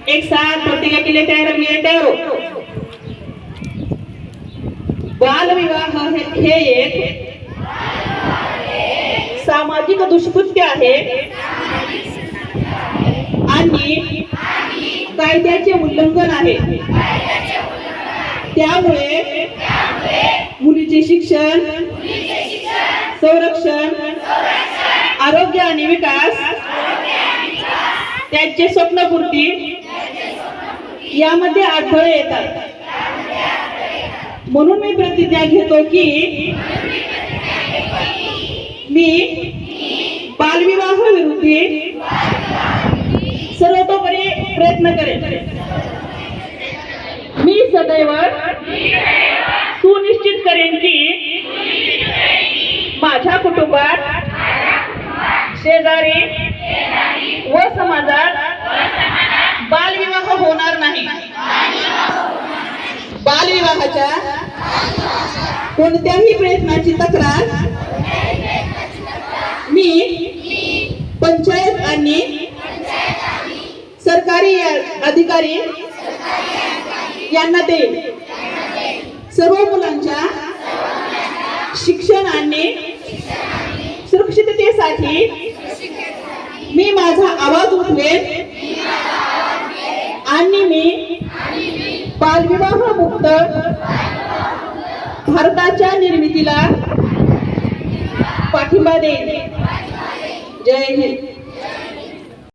एक साथ प्रतिज्ञा के लिए तैयार रहिए, तैयार हो। बाल विवाह हे एक सामाजिक दुष्कृत्य आहे आणि कायद्याचे उल्लंघन आहे। त्यामुळे मुलीचे शिक्षण, संरक्षण, आरोग्य आणि विकास, त्यांचे स्वप्नपूर्ती यामध्ये अडथळे येतात। म्हणून मी प्रतिज्ञा घेतो की मी बालविवाह विरोधी सर्वतोपरी प्रयत्न करेन। मी सदैव सुनिश्चित करेन की माझ्या कुटुंबात, शेजारी व समाजात बालविवाह होणार नाही। बालविवाहाच्या कोणत्याही प्रयत्नाची तक्रार मी पंचायत आणि सरकारी अधिकारी यांना देईन। सर्व मुलांच्या शिक्षण आणि सुरक्षिततेसाठी मी माझा आवाज उठवेन आणि मी बालविवाह मुक्त भारताच्या निर्मितीला पाठिंबा देईन। जय हिंद।